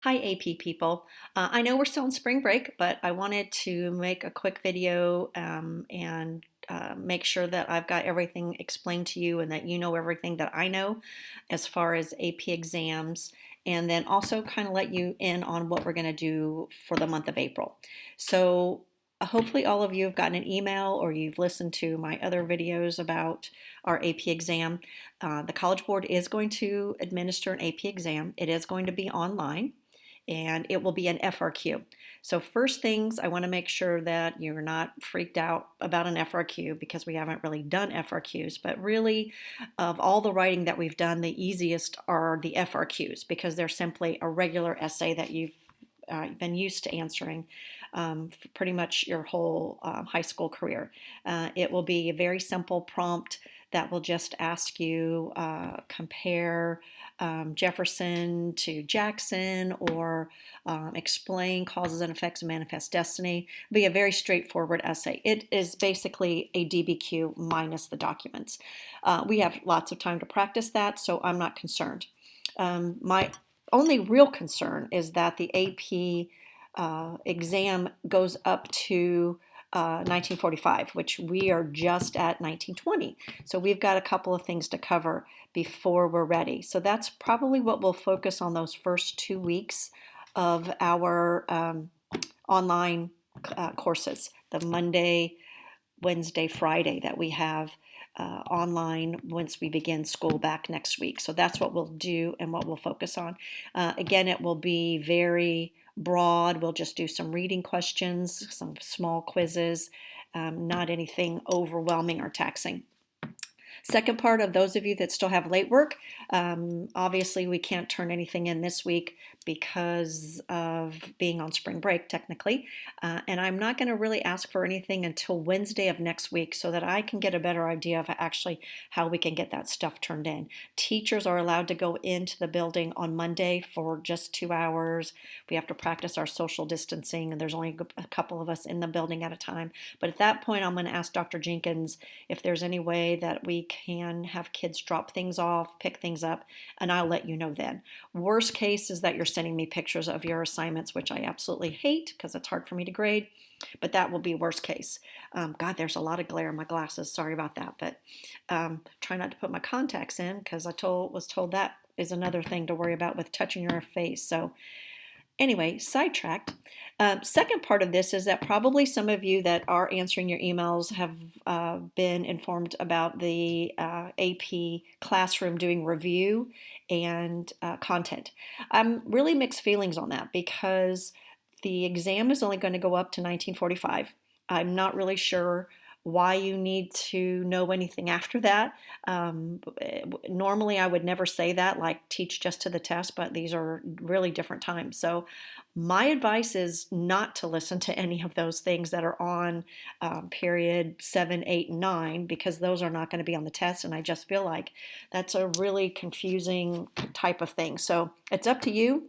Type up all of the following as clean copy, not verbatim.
Hi, AP people. I know we're still in spring break, but I wanted to make a quick video and make sure that I've got everything explained to you and that you know everything that I know as far as AP exams, and then also kind of let you in on what we're going to do for the month of April. So hopefully all of you have gotten an email or you've listened to my other videos about our AP exam. The College Board is going to administer an AP exam. It is going to be online and it will be an FRQ. So first things, I want to make sure that you're not freaked out about an FRQ because we haven't really done FRQs, but really of all the writing that we've done, the easiest are the FRQs because they're simply a regular essay that you've been used to answering for pretty much your whole high school career. It will be a very simple prompt that will just ask you compare Jefferson to Jackson or explain causes and effects of manifest destiny. It'll be a very straightforward essay. It is basically a DBQ minus the documents. We have lots of time to practice that, so I'm not concerned. My only real concern is that the AP exam goes up to 1945, which we are just at 1920. So we've got a couple of things to cover before we're ready. So that's probably what we'll focus on those first 2 weeks of our online courses, the Monday, Wednesday, Friday that we have online once we begin school back next week. So that's what we'll do and what we'll focus on. Again, it will be very broad. We'll just do some reading questions, some small quizzes, not anything overwhelming or taxing. Second part, of those of you that still have late work, obviously we can't turn anything in this week because of being on spring break technically, and I'm not going to really ask for anything until Wednesday of next week so that I can get a better idea of actually how we can get that stuff turned in. Teachers are allowed to go into the building on Monday for just 2 hours. We have to practice our social distancing, and there's only a couple of us in the building at a time. But at that point, I'm going to ask Dr. Jenkins if there's any way that we can have kids drop things off, pick things up, and I'll let you know then. Worst case is that you're sending me pictures of your assignments, which I absolutely hate because it's hard for me to grade, but that will be worst case. God, there's a lot of glare in my glasses. Sorry about that, but try not to put my contacts in because I was told that is another thing to worry about with touching your face. So anyway, sidetracked. Second part of this is that probably some of you that are answering your emails have been informed about the AP classroom doing review and content. I'm really mixed feelings on that because the exam is only going to go up to 1945. I'm not really sure why you need to know anything after that. Normally I would never say that, like teach just to the test, but these are really different times. So my advice is not to listen to any of those things that are on period 7, 8, and 9, because those are not going to be on the test. And I just feel like that's a really confusing type of thing. So it's up to you.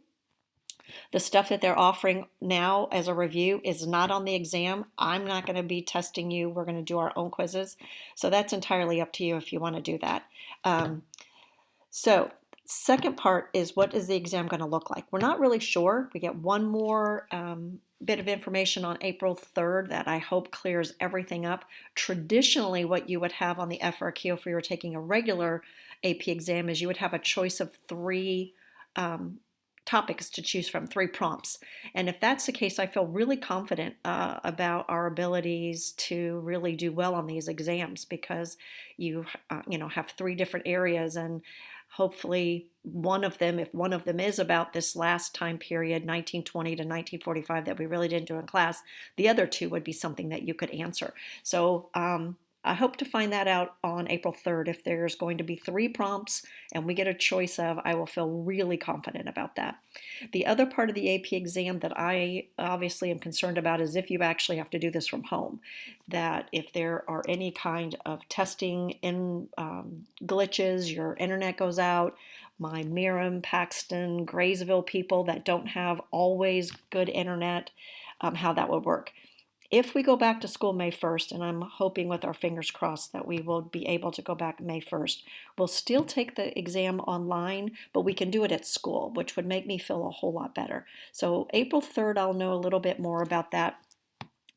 The stuff that they're offering now as a review is not on the exam. I'm not going to be testing you. We're going to do our own quizzes. So that's entirely up to you if you want to do that. So second part is, what is the exam going to look like? We're not really sure. We get one more bit of information on April 3rd that I hope clears everything up. Traditionally, what you would have on the FRQ if we were taking a regular AP exam is you would have a choice of 3 topics to choose from, 3 prompts. And if that's the case, I feel really confident about our abilities to really do well on these exams because you have 3 different areas, and hopefully one of them, if one of them is about this last time period, 1920 to 1945, that we really didn't do in class, the other 2 would be something that you could answer. So I hope to find that out on April 3rd. If there's going to be 3 prompts and we get a choice of, I will feel really confident about that. The other part of the AP exam that I obviously am concerned about is if you actually have to do this from home, that if there are any kind of testing in glitches, your internet goes out, my Miram, Paxton, Graysville people that don't have always good internet, how that would work. If we go back to school May 1st, and I'm hoping with our fingers crossed that we will be able to go back May 1st, we'll still take the exam online, but we can do it at school, which would make me feel a whole lot better. So April 3rd, I'll know a little bit more about that,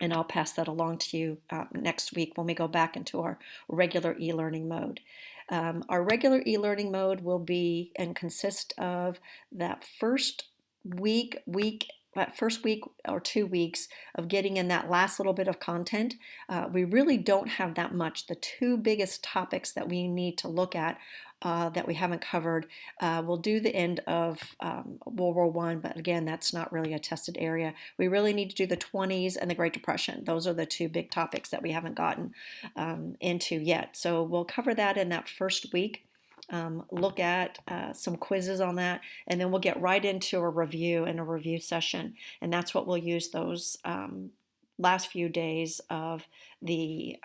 and I'll pass that along to you next week when we go back into our regular e-learning mode. Our regular e-learning mode will be and consist of that first week or 2 weeks of getting in that last little bit of content. We really don't have that much. The two biggest topics that we need to look at that we haven't covered, we'll do the end of World War I, but again, that's not really a tested area. We really need to do the 20s and the Great Depression. Those are the two big topics that we haven't gotten into yet. So we'll cover that in that first week. Look at some quizzes on that, and then we'll get right into a review and a review session. And that's what we'll use those last few days of the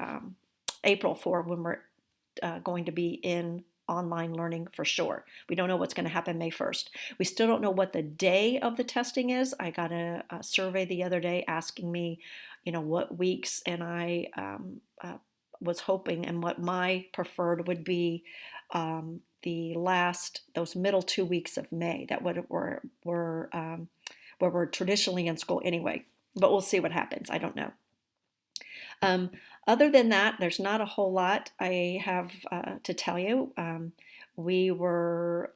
April for, when we're going to be in online learning for sure. We don't know what's going to happen May 1st. We still don't know what the day of the testing is. I got a survey the other day asking me, what weeks, and I was hoping, and what my preferred would be, those middle 2 weeks of May. That were where we're traditionally in school anyway. But we'll see what happens. I don't know. Other than that, there's not a whole lot I have to tell you. We were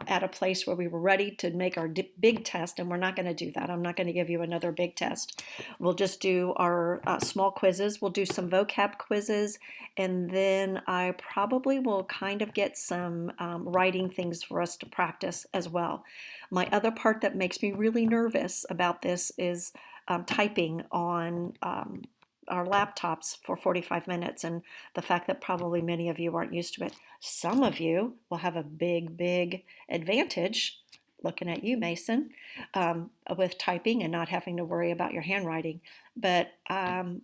at a place where we were ready to make our big test, and we're not going to do that. I'm not going to give you another big test. We'll just do our small quizzes. We'll do some vocab quizzes, and then I probably will kind of get some writing things for us to practice as well. My other part that makes me really nervous about this is typing on our laptops for 45 minutes, and the fact that probably many of you aren't used to it. Some of you will have a big advantage, looking at you, Mason, with typing and not having to worry about your handwriting. But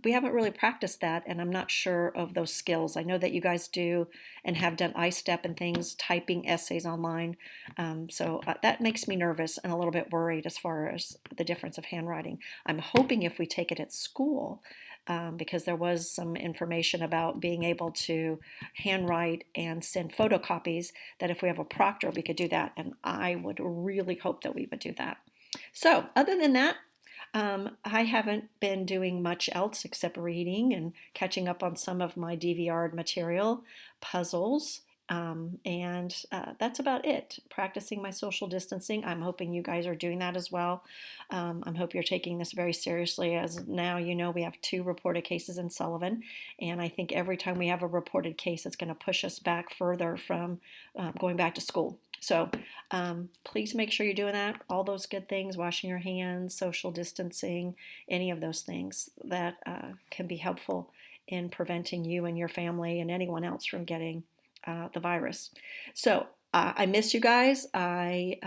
we haven't really practiced that, and I'm not sure of those skills. I know that you guys do and have done iStep and things, typing essays online. So that makes me nervous and a little bit worried as far as the difference of handwriting. I'm hoping if we take it at school, because there was some information about being able to handwrite and send photocopies, that if we have a proctor, we could do that. And I would really hope that we would do that. So other than that, I haven't been doing much else except reading and catching up on some of my DVR'd material, puzzles, and that's about it. Practicing my social distancing. I'm hoping you guys are doing that as well. I hope you're taking this very seriously, as now we have 2 reported cases in Sullivan, and I think every time we have a reported case, it's going to push us back further from going back to school. So please make sure you're doing that. All those good things, washing your hands, social distancing, any of those things that can be helpful in preventing you and your family and anyone else from getting the virus. So I miss you guys. I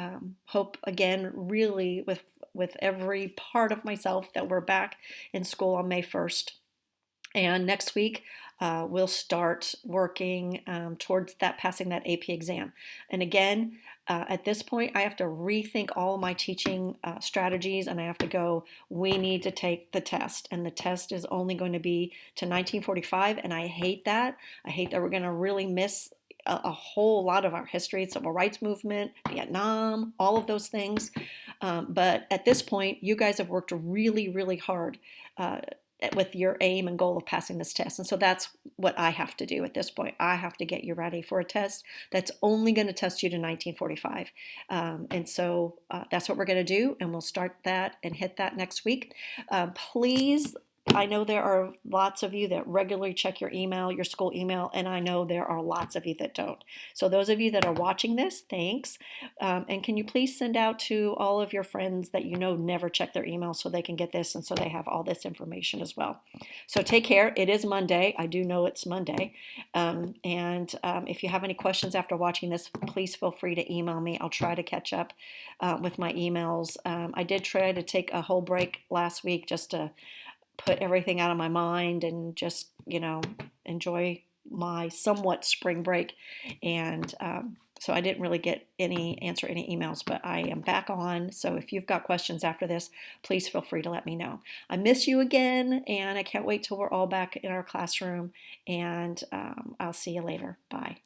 hope, again, really with every part of myself, that we're back in school on May 1st. And next week, we'll start working towards passing that AP exam. And again, at this point, I have to rethink all my teaching strategies, and I have to go, we need to take the test. And the test is only going to be to 1945, and I hate that. I hate that we're going to really miss a whole lot of our history, civil rights movement, Vietnam, all of those things. But at this point, you guys have worked really hard with your aim and goal of passing this test. And so that's what I have to do at this point. I have to get you ready for a test that's only going to test you to 1945. And so that's what we're going to do, and we'll start that and hit that next week. Please, I know there are lots of you that regularly check your email, your school email, and I know there are lots of you that don't. So those of you that are watching this, thanks. And can you please send out to all of your friends that never check their email, so they can get this and so they have all this information as well. So take care. It is Monday. I do know it's Monday. If you have any questions after watching this, please feel free to email me. I'll try to catch up with my emails. I did try to take a whole break last week just to put everything out of my mind and just, enjoy my somewhat spring break. And So I didn't really get answer any emails, but I am back on. So if you've got questions after this, please feel free to let me know. I miss you again, and I can't wait till we're all back in our classroom. And I'll see you later. Bye.